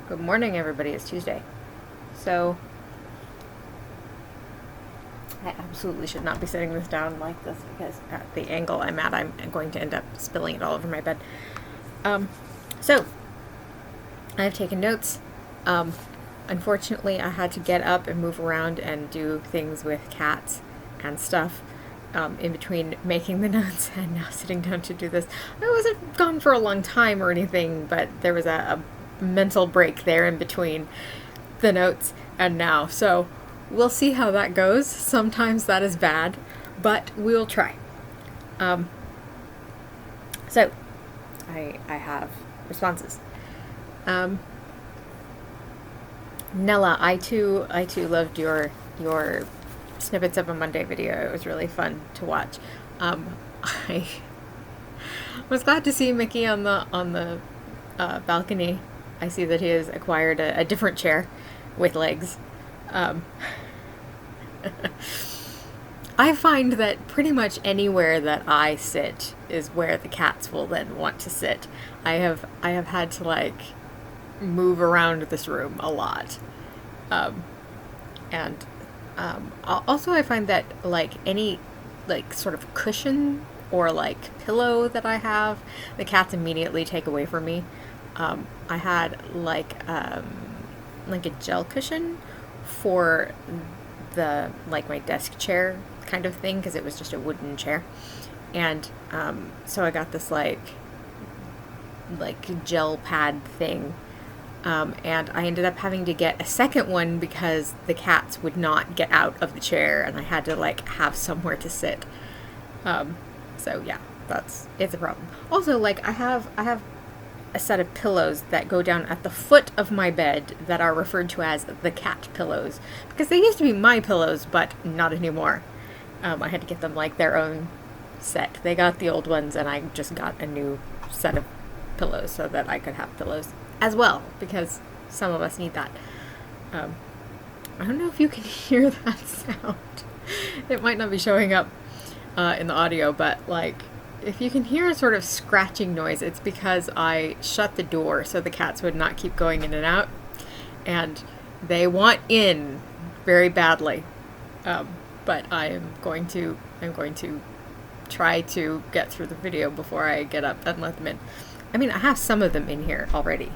Good morning, everybody. It's Tuesday. So, I absolutely should not be sitting this down like this because at the angle I'm at, I'm going to end up spilling it all over my bed. So, I've taken notes. Unfortunately, I had to get up and move around and do things with cats and stuff in between making the notes and now sitting down to do this. I wasn't gone for a long time or anything, but there was a mental break there in between the notes and now. So we'll see how that goes. Sometimes that is bad, but we'll try. So I have responses. Nella, I too loved your snippets of a Monday video. It was really fun to watch. I was glad to see Mickey on the balcony. I see that he has acquired a different chair with legs. I find that pretty much anywhere that I sit is where the cats will then want to sit. I have had to like move around this room a lot. Also I find that like any like sort of cushion or like pillow that I have, the cats immediately take away from me. I had like a gel cushion for the like my desk chair kind of thing because it was just a wooden chair, and so I got this like gel pad thing, and I ended up having to get a second one because the cats would not get out of the chair and I had to like have somewhere to sit. So yeah, it's a problem. Also, like I have a set of pillows that go down at the foot of my bed that are referred to as the cat pillows because they used to be my pillows, but not anymore. I had to get them like their own set. They got the old ones and I just got a new set of pillows so that I could have pillows as well because some of us need that. I don't know if you can hear that sound. It might not be showing up in the audio, but like if you can hear a sort of scratching noise, it's because I shut the door so the cats would not keep going in and out, and they want in very badly. But I'm going to try to get through the video before I get up and let them in. I mean, I have some of them in here already.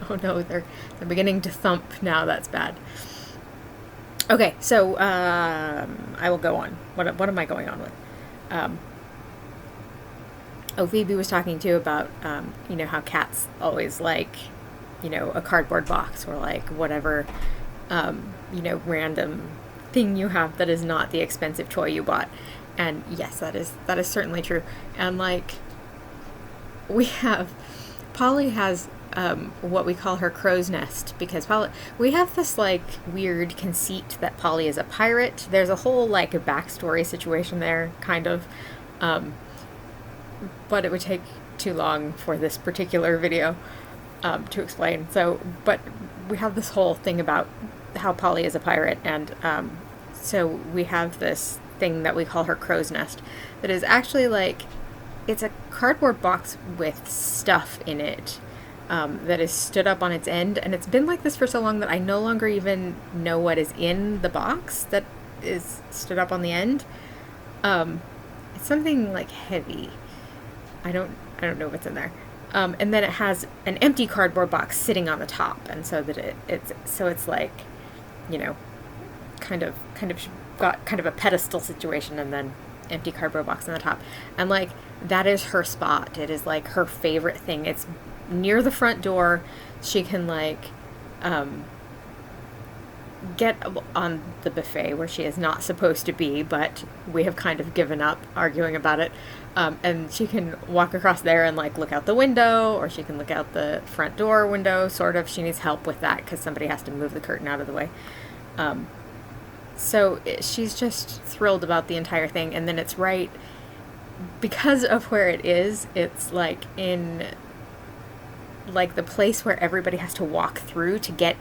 Oh no, they're beginning to thump now. That's bad. Okay, so I will go on. What am I going on with? Phoebe was talking too about how cats always like a cardboard box or like whatever random thing you have that is not the expensive toy you bought. And yes, that is certainly true. And like Polly has what we call her crow's nest because we have this like weird conceit that Polly is a pirate. There's a whole like a backstory situation there, kind of, but it would take too long for this particular video to explain. But we have this whole thing about how Polly is a pirate, and so we have this thing that we call her crow's nest that is actually like it's a cardboard box with stuff in it that is stood up on its end, and it's been like this for so long that I no longer even know what is in the box that is stood up on the end. It's something like heavy. I don't know what's in there. And then it has an empty cardboard box sitting on the top, and so that it's like, kind of got kind of a pedestal situation, and then empty cardboard box on the top, and like that is her spot. It is like her favorite thing. It's near the front door. She can like get on the buffet where she is not supposed to be, but we have kind of given up arguing about it. And she can walk across there and like look out the window, or she can look out the front door window, sort of. She needs help with that because somebody has to move the curtain out of the way. So she's just thrilled about the entire thing. And then it's right because of where it is. It's like in like the place where everybody has to walk through to get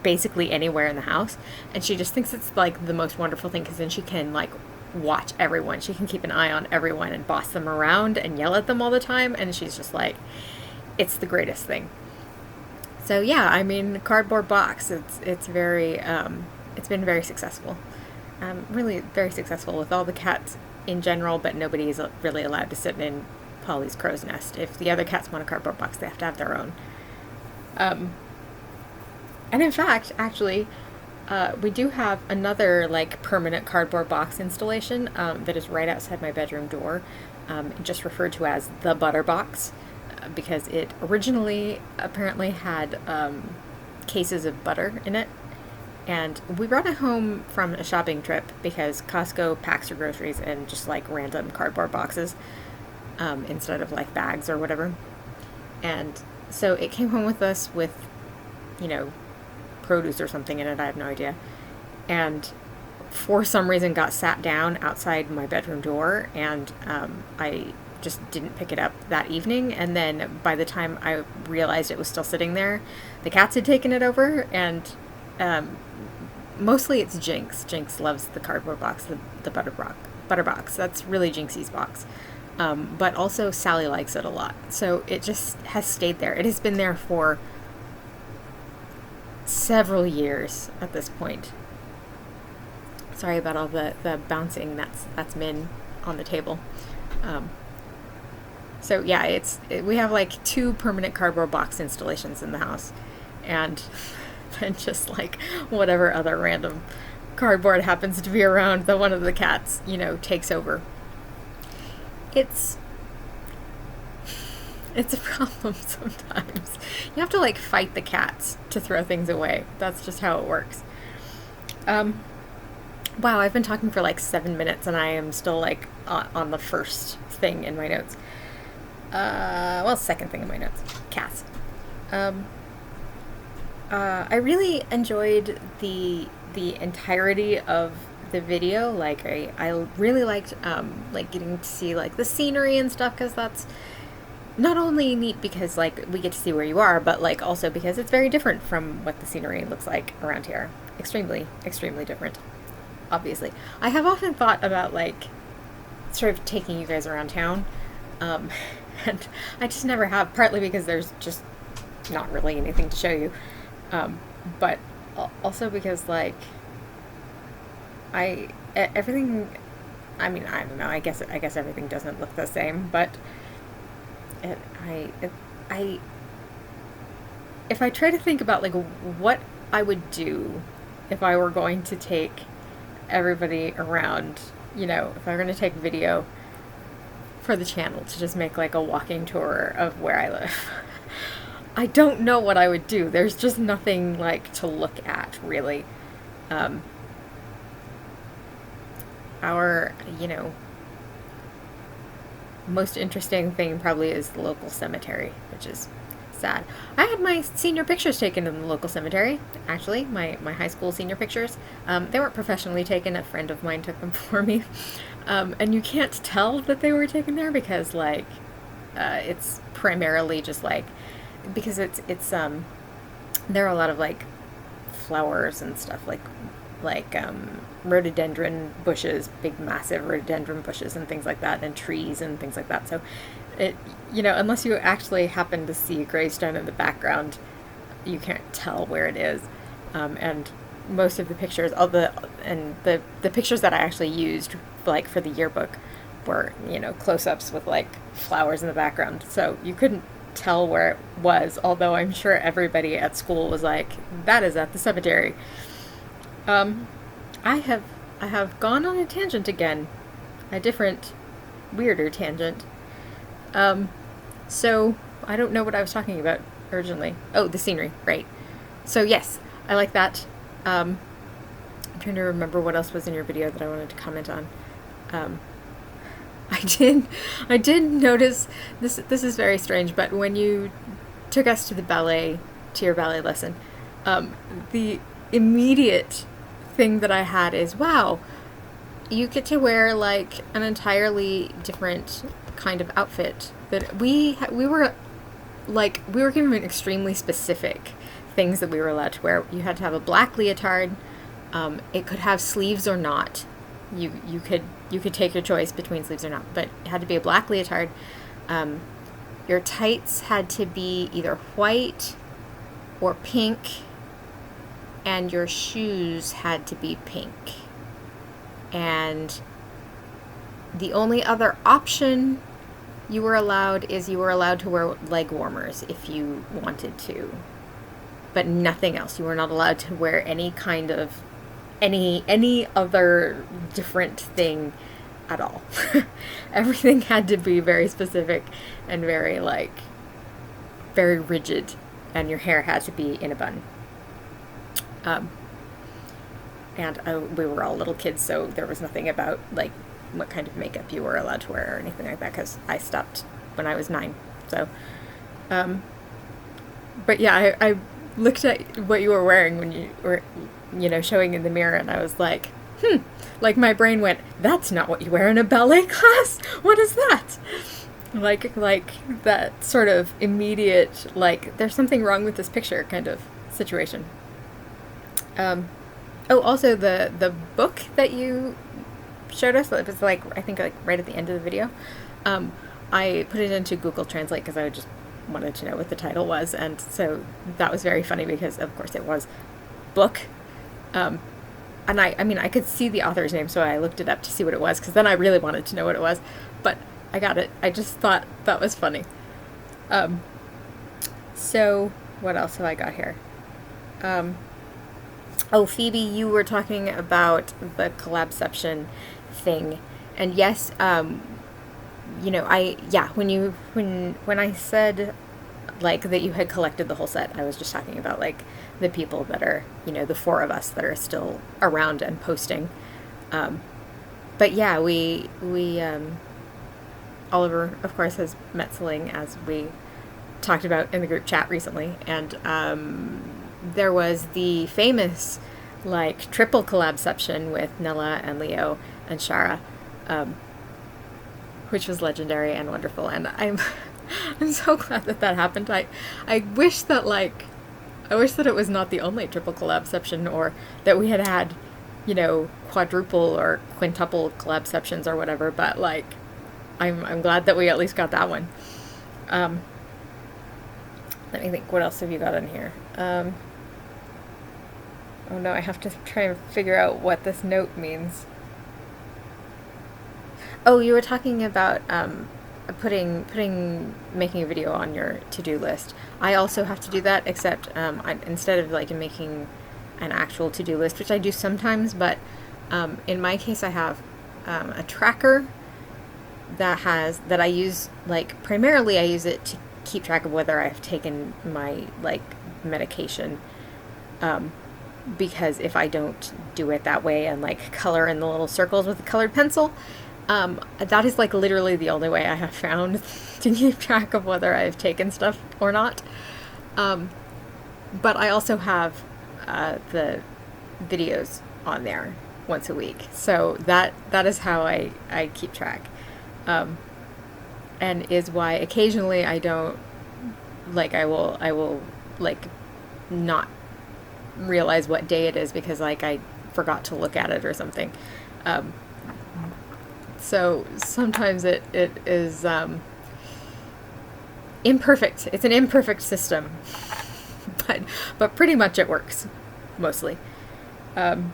basically anywhere in the house, and she just thinks it's like the most wonderful thing because then she can like watch everyone. She can keep an eye on everyone and boss them around and yell at them all the time, and she's just like, it's the greatest thing. So yeah, I mean, cardboard box. It's very it's been very successful. Really very successful with all the cats in general, but nobody is really allowed to sit in Polly's crow's nest. If the other cats want a cardboard box, they have to have their own. And in fact, actually, we do have another like permanent cardboard box installation that is right outside my bedroom door, just referred to as the butter box, because it originally apparently had cases of butter in it. And we brought it home from a shopping trip because Costco packs your groceries in just like random cardboard boxes instead of like bags or whatever. And so it came home with us with, you know, produce or something in it, I have no idea. And for some reason got sat down outside my bedroom door, and I just didn't pick it up that evening. And then by the time I realized it was still sitting there, the cats had taken it over, and mostly it's Jinx. Jinx loves the cardboard box, the butter box. That's really Jinxie's box. But also Sally likes it a lot. So it just has stayed there. It has been there for several years at this point. Sorry about all the bouncing that's Min on the table. So yeah, we have like 2 permanent cardboard box installations in the house, and then just like whatever other random cardboard happens to be around that one of the cats, you know, takes over. It's a problem sometimes. You have to like fight the cats to throw things away. That's just how it works. Wow, I've been talking for like 7 minutes and I am still like on the first thing in my notes. Second thing in my notes. Cats. I really enjoyed the entirety of the video. Like I really liked like getting to see like the scenery and stuff, because that's not only neat because like we get to see where you are, but like also because it's very different from what the scenery looks like around here. Extremely different, obviously. I have often thought about like sort of taking you guys around town, and I just never have, partly because there's just not really anything to show you, but also because like everything, I mean, I don't know, I guess everything doesn't look the same, but if I try to think about like what I would do if I were going to take everybody around, you know, if I were going to take video for the channel to just make like a walking tour of where I live, I don't know what I would do. There's just nothing like to look at really. Our, you know, most interesting thing probably is the local cemetery, which is sad. I had my senior pictures taken in the local cemetery, actually, my high school senior pictures. They weren't professionally taken, a friend of mine took them for me. And you can't tell that they were taken there because like it's primarily just like, because it's there are a lot of like flowers and stuff, like rhododendron bushes, big massive rhododendron bushes and things like that, and trees and things like that. So it, you know, unless you actually happen to see a gravestone in the background, you can't tell where it is. And most of the pictures, the pictures that I actually used like for the yearbook were, you know, close-ups with like flowers in the background, so you couldn't tell where it was, although I'm sure everybody at school was like, that is at the cemetery. I have gone on a tangent again, a different, weirder tangent. So I don't know what I was talking about originally. Oh, the scenery, right. So yes, I like that. I'm trying to remember what else was in your video that I wanted to comment on. I did notice, this is very strange, but when you took us to your ballet lesson, the immediate thing that I had is, wow, you get to wear like an entirely different kind of outfit. That we were given extremely specific things that we were allowed to wear. You had to have a black leotard. It could have sleeves or not. You could take your choice between sleeves or not, but it had to be a black leotard. Your tights had to be either white or pink, and your shoes had to be pink. And the only other option you were allowed to wear leg warmers if you wanted to, but nothing else. You were not allowed to wear any kind of any other different thing at all. Everything had to be very specific and very rigid, and your hair had to be in a bun. And we were all little kids, so there was nothing about what kind of makeup you were allowed to wear or anything like that, because I stopped when I was 9. So, but yeah, I looked at what you were wearing when you were, showing in the mirror, and I was like, my brain went, that's not what you wear in a ballet class. What is that? Like that sort of immediate, there's something wrong with this picture kind of situation. Also the book that you showed us, it was I think right at the end of the video, I put it into Google Translate because I just wanted to know what the title was, and so that was very funny because of course it was book, and I could see the author's name, so I looked it up to see what it was, because then I really wanted to know what it was, but I got it. I just thought that was funny. So what else have I got here? Phoebe, you were talking about the collabception thing, and yes, when I said that you had collected the whole set, I was just talking about the people that are, the 4 of us that are still around and posting. But yeah, we Oliver, of course, has met Celine, as we talked about in the group chat recently, and there was the famous triple collabception with Nella and Leo and Shara, which was legendary and wonderful, and I'm so glad that happened. I wish that it was not the only triple collabception, or that we had quadruple or quintuple collabceptions or whatever, but I'm glad that we at least got that one. Let me think, what else have you got in here? Oh no, I have to try and figure out what this note means. Oh, you were talking about making a video on your to-do list. I also have to do that, except instead of making an actual to-do list, which I do sometimes, but in my case I have a tracker that I use, primarily I use it to keep track of whether I've taken my medication, because if I don't do it that way and color in the little circles with a colored pencil, that is literally the only way I have found to keep track of whether I've taken stuff or not. But I also have the videos on there once a week, so that is how I keep track, and is why occasionally I don't I will not realize what day it is because I forgot to look at it or something. So sometimes it is imperfect. It's an imperfect system, but pretty much it works mostly. You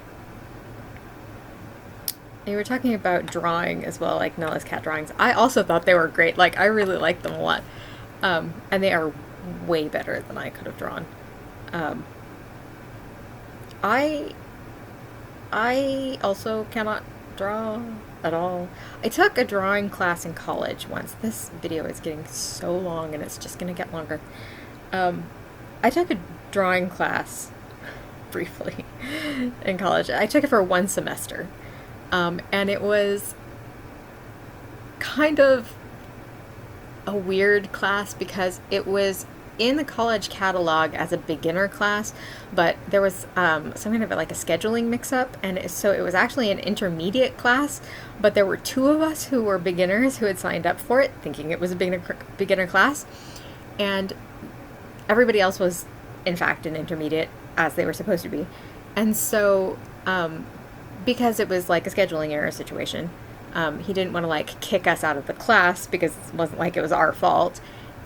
were talking about drawing as well, Nella's cat drawings. I also thought they were great. I really liked them a lot, and they are way better than I could have drawn. I also cannot draw at all. I took a drawing class in college once. This video is getting so long, and it's just going to get longer. I took a drawing class briefly in college. I took it for 1 semester, and it was kind of a weird class because it was in the college catalog as a beginner class, but there was some kind of a scheduling mix-up, and so it was actually an intermediate class, but there were 2 of us who were beginners who had signed up for it thinking it was a beginner class, and everybody else was in fact an intermediate, as they were supposed to be. And so because it was a scheduling error situation, he didn't want to kick us out of the class because it wasn't it was our fault.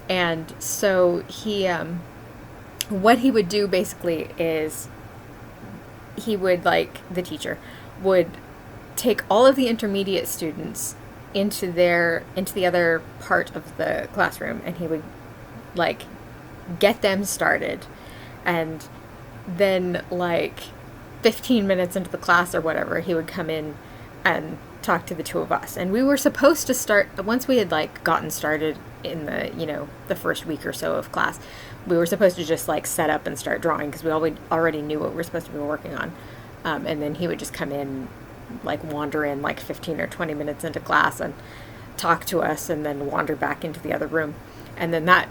And so he what he would do basically is he would, like, the teacher would take all of the intermediate students into the other part of the classroom, and he would, like, get them started, and then, like, 15 minutes into the class or whatever, he would come in and talk to the two of us. And we were supposed to start, once we had, like, gotten started in the, you know, the first week or so of class, we were supposed to just, like, set up and start drawing, because we already knew what we were supposed to be working on. And then he would just come in, like, wander in, like, 15 or 20 minutes into class and talk to us, and then wander back into the other room. And then that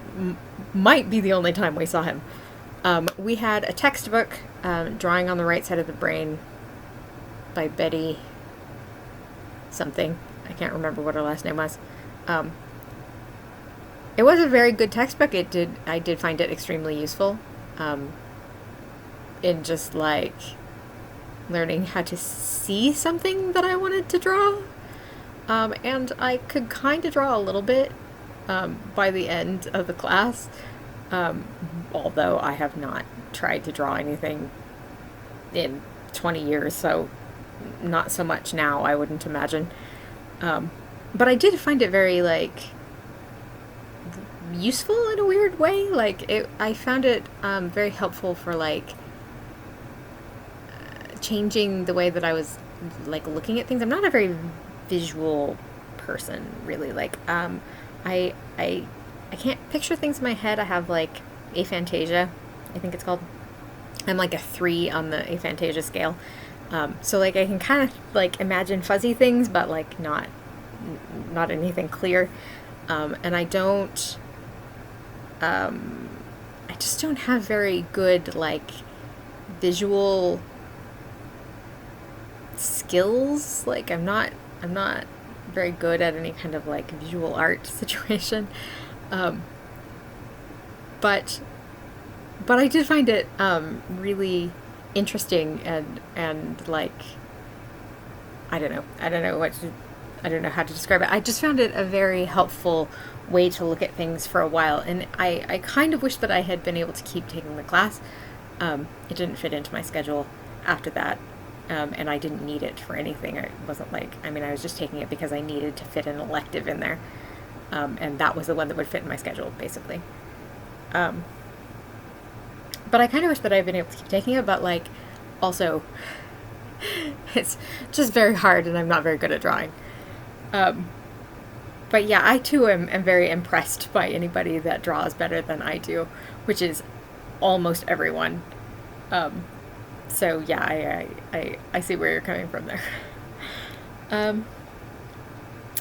might be the only time we saw him. We had a textbook, Drawing on the Right Side of the Brain by Betty something. I can't remember what her last name was. It was a very good textbook. I did find it extremely useful in just, like, learning how to see something that I wanted to draw. And I could kind of draw a little bit by the end of the class, although I have not tried to draw anything in 20 years, so not so much now, I wouldn't imagine. But I did find it very, like, useful in a weird way. Like, I found it very helpful for, like, changing the way that I was, like, looking at things. I'm not a very visual person, really. Like, I can't picture things in my head. I have, like, aphantasia, I think it's called. I'm, like, a 3 on the aphantasia scale. So, like, I can kind of, like, imagine fuzzy things, but, like, not anything clear. And I just don't have very good, like, visual skills. Like, I'm not very good at any kind of, like, visual art situation. But I did find it really interesting and like, I don't know how to describe it. I just found it a very helpful way to look at things for a while, and I kind of wish that I had been able to keep taking the class. It didn't fit into my schedule after that, and I didn't need it for anything. It wasn't like, I mean, I was just taking it because I needed to fit an elective in there, and that was the one that would fit in my schedule, basically. But I kind of wish that I'd been able to keep taking it, but, like, also, it's just very hard, and I'm not very good at drawing. But yeah, I too am very impressed by anybody that draws better than I do, which is almost everyone. So yeah, I see where you're coming from there.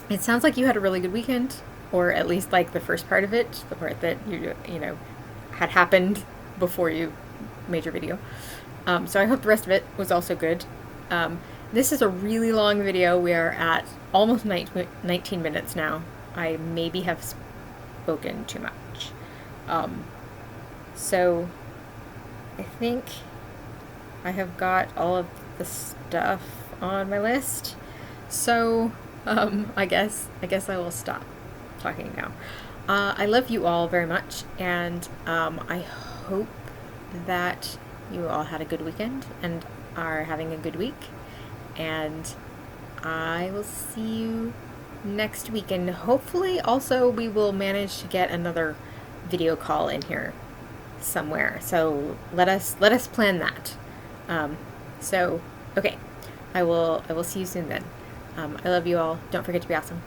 It sounds like you had a really good weekend, or at least, like, the first part of it, the part that you know had happened before you made your video. So I hope the rest of it was also good. This is a really long video. We are at almost 19 minutes now. I maybe have spoken too much. So I think I have got all of the stuff on my list. So I guess I will stop talking now. I love you all very much, and I hope that you all had a good weekend and are having a good week, and I will see you next week, and hopefully also we will manage to get another video call in here somewhere. So let us plan that. So okay, I will see you soon then. I love you all. Don't forget to be awesome.